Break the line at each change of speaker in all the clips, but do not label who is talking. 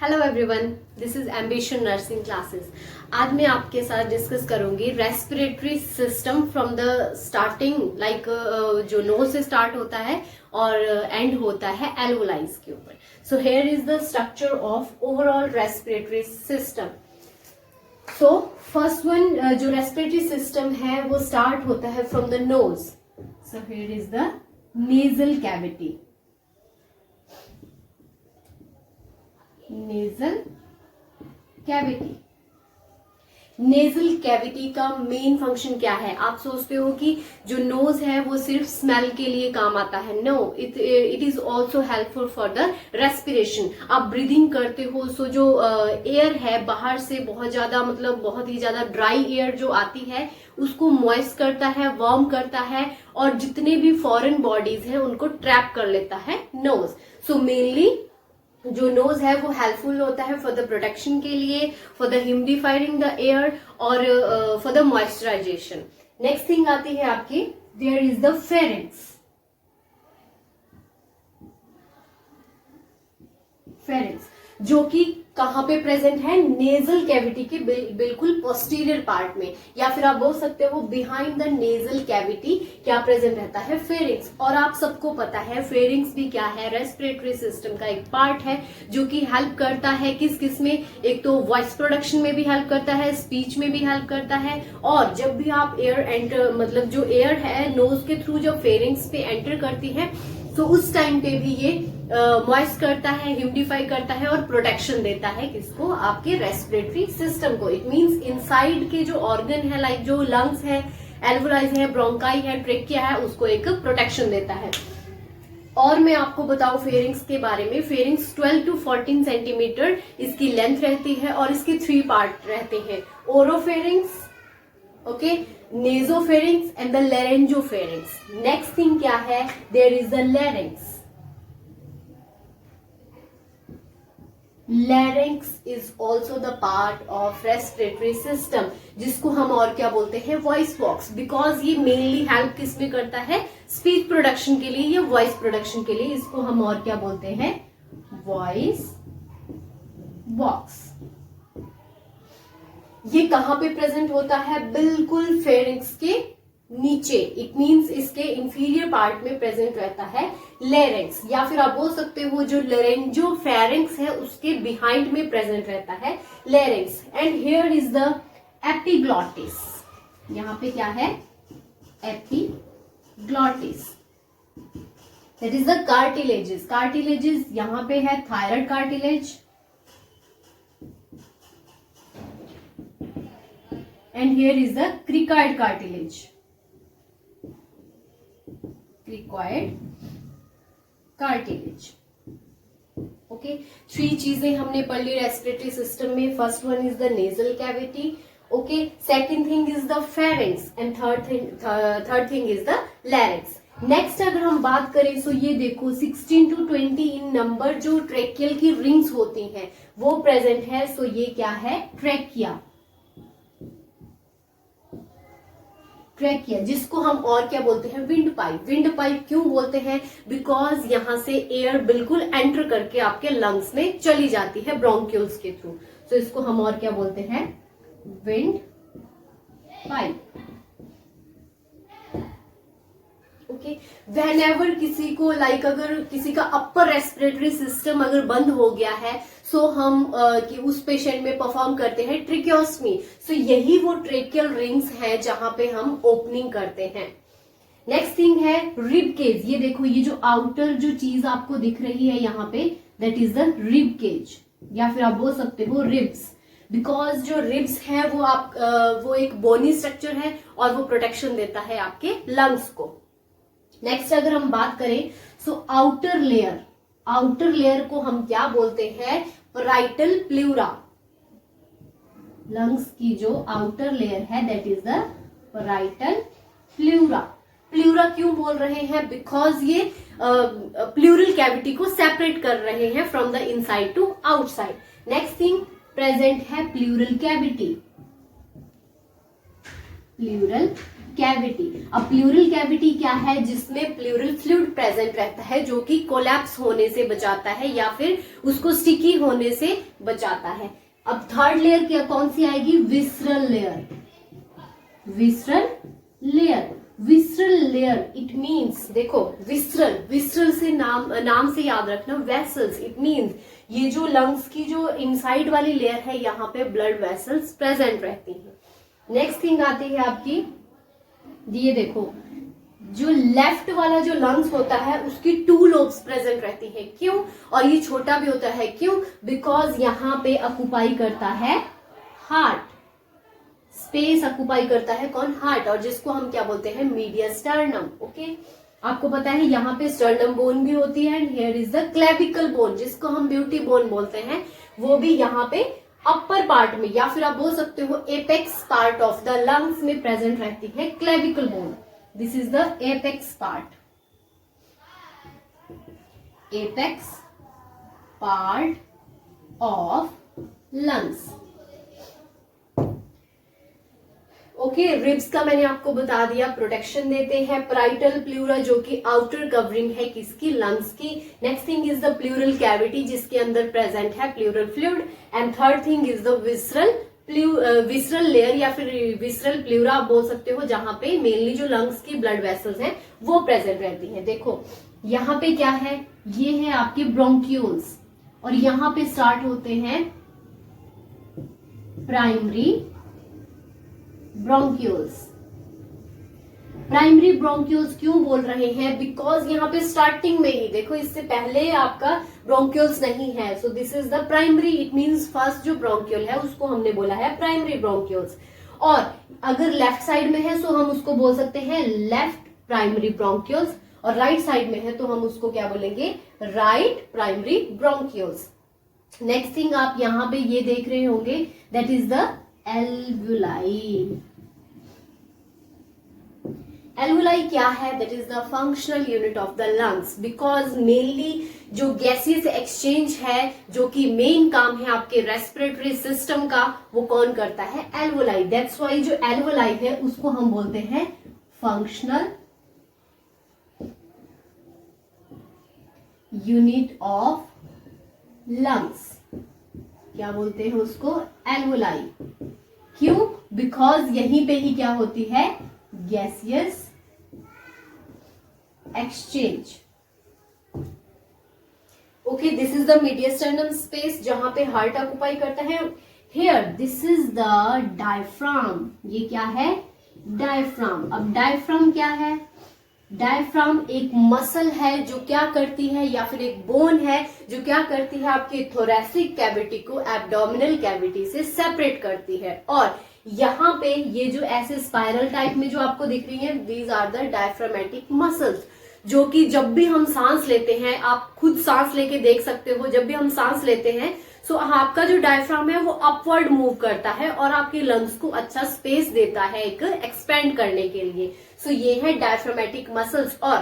Hello everyone, this is ambition nursing classes. आज मैं आपके साथ डिस्कस करूंगी respiratory system from the starting like जो नोज से स्टार्ट होता है और एंड होता है एल्वोलाइज के ऊपर। So here is the structure of overall respiratory system. So first one जो रेस्पिरेटरी सिस्टम है वो स्टार्ट होता है from the nose. So here is the nasal cavity. Nasal cavity. Nasal cavity का मेन फंक्शन क्या है? आप सोचते हो कि जो नोज है वो सिर्फ स्मेल के लिए काम आता है। No, it is also helpful for the respiration. आप ब्रीदिंग करते हो, सो जो एयर है बाहर से बहुत ज्यादा बहुत ही ज्यादा ड्राई एयर जो आती है उसको मॉइस्ट करता है, वार्म करता है और जितने भी फॉरेन बॉडीज है उनको ट्रैप कर लेता है नोज। सो मेनली जो नोज है वो हेल्पफुल होता है फॉर द प्रोटेक्शन के लिए, for the humidifying the air और for the moisturization. Next thing आती है आपकी, there is the pharynx. Pharynx जो कि कहां पे प्रेजेंट है? नेजल कैविटी के बिल्कुल पोस्टीरियर पार्ट में, या फिर आप बोल सकते हो बिहाइंड द नेजल कैविटी क्या प्रेजेंट रहता है? फेरिंक्स। और आप सबको पता है फेरिंक्स भी क्या है? रेस्पिरेटरी सिस्टम का एक पार्ट है जो कि हेल्प करता है किस में? एक तो वॉइस प्रोडक्शन में भी हेल्प करता है, स्पीच में भी हेल्प करता है। और जब भी आप एयर एंटर जो एयर है नोज के थ्रू जब फेरिंक्स पे एंटर करती है तो उस टाइम पे भी ये मॉइस्ट करता है, ह्यूमिडिफाई करता है और प्रोटेक्शन देता है किसको? आपके रेस्पिरेटरी सिस्टम को। इट मींस इनसाइड के जो ऑर्गन है लाइक जो लंग्स है, एल्वोलाइज है, ब्रोंकाई है, ट्रेकिया है, उसको एक प्रोटेक्शन देता है। और मैं आपको बताऊं फेरिंक्स के बारे में, फेरिंक्स 12 to 14 सेंटीमीटर इसकी लेंथ रहती है और इसके 3 पार्ट रहते हैं, oropharynx, okay, nasopharynx and the laryngopharynx. Next thing क्या है? There is the larynx. Larynx is also the part of respiratory system, जिसको हम और क्या बोलते हैं? Voice box. बिकॉज ये मेनली हेल्प किसमें करता है? स्पीच प्रोडक्शन के लिए या वॉइस प्रोडक्शन के लिए। इसको हम और क्या बोलते हैं? Voice box. ये कहां पे प्रेजेंट होता है? बिल्कुल फेरिंक्स के नीचे। इट मींस इसके इंफीरियर पार्ट में प्रेजेंट रहता है लेरेंक्स, या फिर आप बोल सकते हो जो लेरेंजो फेरिंक्स है उसके बिहाइंड में प्रेजेंट रहता है larynx. And here is the epiglottis. यहां पे क्या है? Epiglottis. That is the cartilages. Cartilages यहां पे है thyroid cartilage and here is the cricoid cartilage. Cricoid cartilage. Okay, 3 चीजें हमने पढ़ ली रेस्पिरेटरी सिस्टम में। First one is the nasal cavity, okay, second thing is the pharynx and third thing is the larynx. Next अगर हम बात करें सो ये देखो 16 to 20 इन नंबर जो ट्रेकियल की रिंग्स होती हैं वो प्रेजेंट है। सो ये क्या है? ट्रेकिया। ट्रेकिया जिसको हम और क्या बोलते हैं? Wind pipe. विंड पाइप क्यों बोलते हैं? बिकॉज यहां से एयर बिल्कुल एंटर करके आपके लंग्स में चली जाती है ब्रोंक्यूल्स के थ्रू। तो इसको हम और क्या बोलते हैं? Wind pipe. ओके, व्हेनेवर किसी को अगर किसी का अपर रेस्पिरेटरी सिस्टम अगर बंद हो गया है सो हम कि उस पेशेंट में परफॉर्म करते हैं ट्रिक्योस्मी। सो यही वो ट्रेकियल रिंग्स है जहां पे हम ओपनिंग करते हैं। नेक्स्ट थिंग है रिब केज। ये देखो, ये जो आउटर जो चीज आपको दिख रही है यहाँ पे, that is the rib cage, या फिर आप बोल सकते हो रिब्स। बिकॉज जो रिब्स है वो एक बोनी स्ट्रक्चर है और वो प्रोटेक्शन देता है आपके लंग्स को। नेक्स्ट अगर हम बात करें so outer layer. Outer layer को हम क्या बोलते हैं? Parietal pleura. लंग्स की जो आउटर लेयर है that is the parietal pleura. Pleura क्यों बोल रहे हैं? बिकॉज ये प्लूरल कैविटी को सेपरेट कर रहे हैं from the inside to outside. Next thing present है प्लूरल कैविटी। Pleural cavity. अब प्लूरल कैविटी क्या है? जिसमें प्लूरल फ्लूइड प्रेजेंट रहता है जो कि कोलैप्स होने से बचाता है या फिर उसको स्टिकी होने से बचाता है। अब थर्ड लेयर क्या कौन सी आएगी? Visceral layer. Visceral layer, visceral layer it means, देखो विसरल, विसरल से नाम से याद रखना वेसल्स, इट मीन्स ये जो लंग्स की जो इनसाइड वाली लेयर है यहाँ पे ब्लड वेसल्स प्रेजेंट रहती हैं। नेक्स्ट थिंग आती है आपकी, ये देखो जो लेफ्ट वाला जो लंग्स होता है उसकी 2 लोब्स प्रेजेंट रहती है। क्यों? और ये छोटा भी होता है, क्यों? बिकॉज यहाँ पे ऑक्युपाई करता है हार्ट, स्पेस ऑक्युपाई करता है कौन? हार्ट, और जिसको हम क्या बोलते हैं? मीडियस्टर्नम। ओके, आपको पता है यहाँ पे स्टर्नम बोन भी होती है and here is the clavicle bone जिसको हम ब्यूटी बोन बोलते हैं, वो भी यहाँ पे अपर पार्ट में या फिर आप बोल सकते हो apex part of the lungs में प्रेजेंट रहती है clavicle bone. This is the apex part, apex part of lungs. Okay, ribs का मैंने आपको बता दिया, प्रोटेक्शन देते हैं। पैराइटल प्लूरा जो कि आउटर कवरिंग है किसकी? लंग्स की। Next thing is the pleural cavity जिसके अंदर प्रेजेंट है pleural fluid. And third thing is the visceral layer या फिर विसरल प्लूरा आप बोल सकते हो, जहां पे मेनली जो लंग्स की ब्लड वेसल्स हैं वो प्रेजेंट रहती हैं। देखो यहाँ पे क्या है? ये है आपके ब्रोंक्यूल्स और यहाँ पे स्टार्ट होते हैं प्राइमरी ब्रोंक्यूल्स। प्राइमरी ब्रोंक्यूल्स क्यों बोल रहे हैं? बिकॉज यहाँ पे स्टार्टिंग में ही देखो, इससे पहले आपका ब्रोंक्यूल्स नहीं है, so this is the primary, it means first जो ब्रोंक्यूल है उसको हमने बोला है प्राइमरी ब्रोंक्यूल्स। और अगर लेफ्ट साइड में है तो हम उसको बोल सकते हैं लेफ्ट प्राइमरी ब्रोंक्यूल्स, और राइट साइड में है तो हम उसको क्या बोलेंगे? Right primary bronchioles. Next thing आप यहाँ पे ये देख रहे होंगे, that is the alveoli. Alveoli क्या है? That is the functional unit of the lungs, because mainly जो गैसियस एक्सचेंज है जो कि मेन काम है आपके रेस्पिरेटरी सिस्टम का, वो कौन करता है? एल्वुलाई। दैट्स वाई जो एल्वुलाई है उसको हम बोलते हैं फंक्शनल यूनिट ऑफ लंग्स। क्या बोलते हैं उसको? एल्वुलाई। क्यों? बिकॉज यहीं पे ही क्या होती है? Gaseous exchange. Okay, this is the mediastinum space जहां पे हार्ट ऑक्युपाई करता है। Here this is the diaphragm. ये क्या है? डायफ्राम। अब डायफ्राम क्या है? डायफ्राम एक मसल है जो क्या करती है, या फिर एक बोन है जो क्या करती है? आपके थोरैसिक कैविटी को एब्डोमिनल कैविटी से सेपरेट करती है। और यहाँ पे ये जो ऐसे स्पाइरल टाइप में जो आपको दिख रही है, these are the diaphragmatic muscles, जो कि जब भी हम सांस लेते हैं, आप खुद सांस लेके देख सकते हो, जब भी हम सांस लेते हैं सो आपका जो डायफ्राम है वो अपवर्ड मूव करता है और आपके लंग्स को अच्छा स्पेस देता है एक एक्सपेंड करने के लिए। सो ये है डायफ्रामेटिक मसल्स। और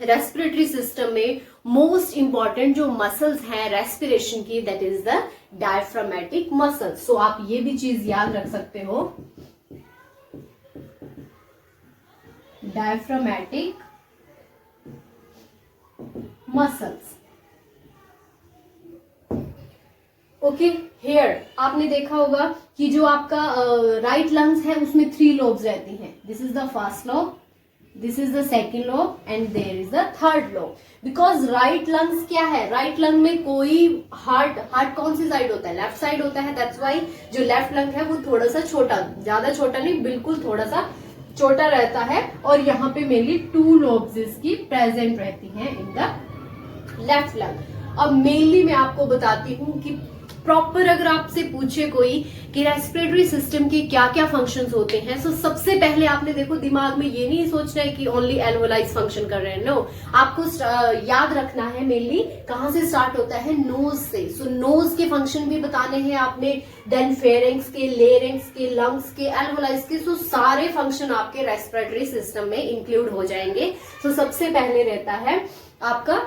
रेस्पिरेटरी सिस्टम में मोस्ट इंपॉर्टेंट जो मसल्स हैं रेस्पिरेशन की, that is the diaphragmatic muscles. So आप ये भी चीज याद रख सकते हो, डायफ्रामेटिक मसल्स। ओके, हेयर आपने देखा होगा कि जो आपका राइट लंग्स है उसमें 3 लोब्स रहती हैं। This is the first lobe, this is the second lobe and there is the third lobe. Because right lungs क्या है? राइट लंग में कोई हार्ट कौन सी साइड होता है? लेफ्ट साइड होता है। दैट्स वाई जो लेफ्ट लंग है वो थोड़ा सा छोटा, ज्यादा छोटा नहीं, बिल्कुल थोड़ा सा छोटा रहता है। और यहाँ पे मेनली 2 लोब्स इसकी प्रेजेंट रहती हैं इन द लेफ्ट लंग। अब मेनली मैं आपको बताती हूँ कि प्रॉपर अगर आपसे पूछे कोई कि रेस्पिरेटरी सिस्टम के क्या क्या फंक्शंस होते हैं, तो सबसे पहले आपने देखो दिमाग में ये नहीं सोचना है कि ओनली एल्वोलाइज फंक्शन कर रहे हैं। नो, आपको याद रखना है मेनली कहां से स्टार्ट होता है? नोज से। सो नोज के फंक्शन भी बताने हैं आपने, देन फेरिंग्स के, लेरिंग्स के, लंग्स के, एल्वोलाइज के। सो सारे फंक्शन आपके रेस्पिरेटरी सिस्टम में इंक्लूड हो जाएंगे। सो सबसे पहले रहता है आपका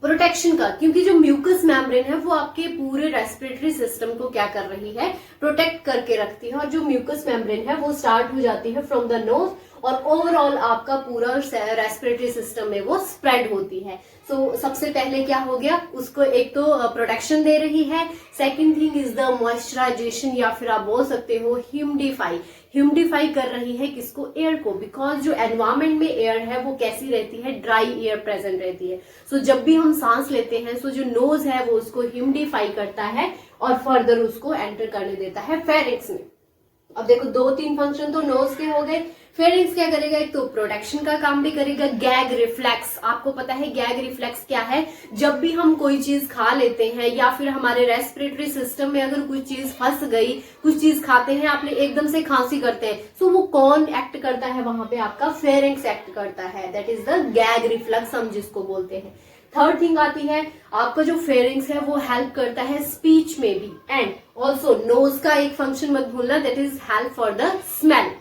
प्रोटेक्शन का, क्योंकि जो म्यूकस मेम्ब्रेन है वो आपके पूरे रेस्पिरेटरी सिस्टम को क्या कर रही है, प्रोटेक्ट करके रखती है। और जो म्यूकस मेम्ब्रेन है वो स्टार्ट हो जाती है फ्रॉम द नोज और ओवरऑल आपका पूरा रेस्पिरेटरी सिस्टम में वो स्प्रेड होती है। सो सबसे पहले क्या हो गया, उसको एक तो प्रोटेक्शन दे रही है, second thing is the moisturisation या फिर आप बोल सकते हो ह्यूमिडिफाई कर रही है किसको, एयर को, बिकॉज जो एनवायरमेंट में एयर है वो कैसी रहती है, ड्राई एयर प्रेजेंट रहती है। सो जब भी हम सांस लेते हैं सो जो नोज है वो उसको ह्यूमिडिफाई करता है और फर्दर उसको एंटर करने देता है फेरिंक्स में। अब देखो 2-3 फंक्शन तो नोज के हो गए। फेरिंक्स क्या करेगा, एक तो प्रोटेक्शन का काम भी करेगा। गैग रिफ्लेक्स, आपको पता है गैग रिफ्लेक्स क्या है, जब भी हम कोई चीज खा लेते हैं या फिर हमारे रेस्पिरेटरी सिस्टम में अगर कुछ चीज फंस गई, कुछ चीज खाते हैं, आपने एकदम से खांसी करते हैं, तो वो कौन एक्ट करता है वहां पे, आपका फेरिंक्स एक्ट करता है। That is the gag reflex हम जिसको बोलते हैं। थर्ड थिंग आती है आपका जो फेरिंक्स है वो हेल्प करता है स्पीच में भी, एंड ऑल्सो नोज का एक फंक्शन मत भूलना, that is help for the smell.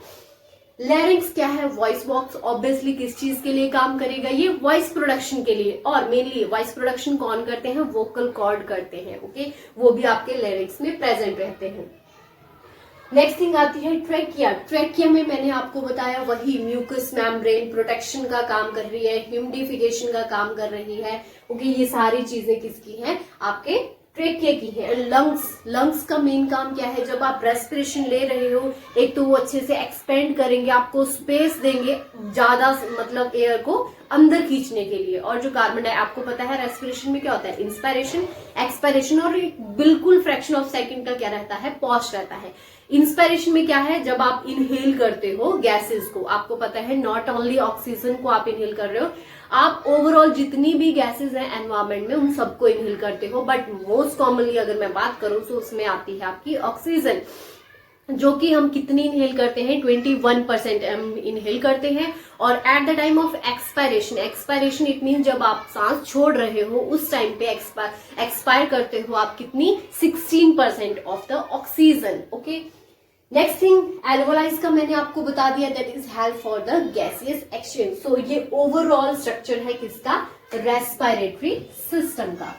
Larynx क्या है, वॉइस बॉक्स, ऑब्वियसली किस चीज के लिए काम करेगा, ये वॉइस प्रोडक्शन के लिए, और मेनली वॉइस प्रोडक्शन कौन करते हैं, वोकल कॉर्ड करते हैं, ओके, वो भी आपके लैरिंक्स में प्रेजेंट रहते हैं। नेक्स्ट थिंग आती है ट्रेकिया। ट्रेकिया में मैंने आपको बताया वही म्यूकस मेम्ब्रेन प्रोटेक्शन का काम कर रही है, ह्यूमिडिफिकेशन का काम कर रही है, ओके, ये सारी चीजें किसकी हैं, आपके ट्रेकिया की है। लंग्स का मेन काम क्या है, जब आप रेस्पिरेशन ले रहे हो, एक तो वो अच्छे से एक्सपेंड करेंगे, आपको स्पेस देंगे ज्यादा, मतलब एयर को अंदर खींचने के लिए। और जो कार्बन डाइऑक्साइड, आपको पता है रेस्पिरेशन में क्या होता है, इंस्पायरेशन, एक्सपायरेशन, और बिल्कुल फ्रैक्शन ऑफ सेकंड का क्या रहता है, पॉज रहता है। इंस्पायरेशन में क्या है, जब आप इनहेल करते हो गैसेस को, आपको पता है नॉट ओनली ऑक्सीजन को आप इनहेल कर रहे हो, आप ओवरऑल जितनी भी गैसेस हैं एनवायरमेंट में उन सबको इनहेल करते हो, बट मोस्ट कॉमनली अगर मैं बात करूं तो उसमें आती है आपकी ऑक्सीजन, जो कि हम कितनी इनहेल करते हैं, 21% हम इनहेल करते हैं। और at the time of expiration it mean जब आप सांस छोड़ रहे हो उस टाइम पे एक्सपायर करते हो आप कितनी, 16% of the oxygen, okay. Next thing alveoli का मैंने आपको बता दिया, that is help for the gaseous exchange. So ये ओवरऑल स्ट्रक्चर है किसका, रेस्पिरेटरी सिस्टम का,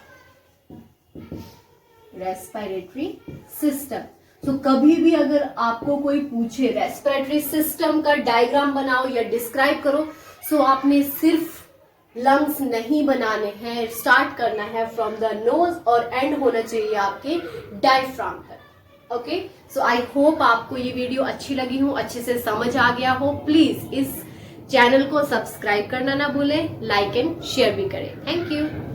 रेस्पिरेटरी सिस्टम। तो कभी भी अगर आपको कोई पूछे रेस्पिरेटरी सिस्टम का डायग्राम बनाओ या डिस्क्राइब करो, सो आपने सिर्फ लंग्स नहीं बनाने हैं, स्टार्ट करना है फ्रॉम द नोज और एंड होना चाहिए आपके डायफ्राम पर, ओके। सो आई होप आपको ये वीडियो अच्छी लगी हो, अच्छे से समझ आ गया हो। प्लीज इस चैनल को सब्सक्राइब करना ना भूलें, लाइक एंड शेयर भी करें। Thank you.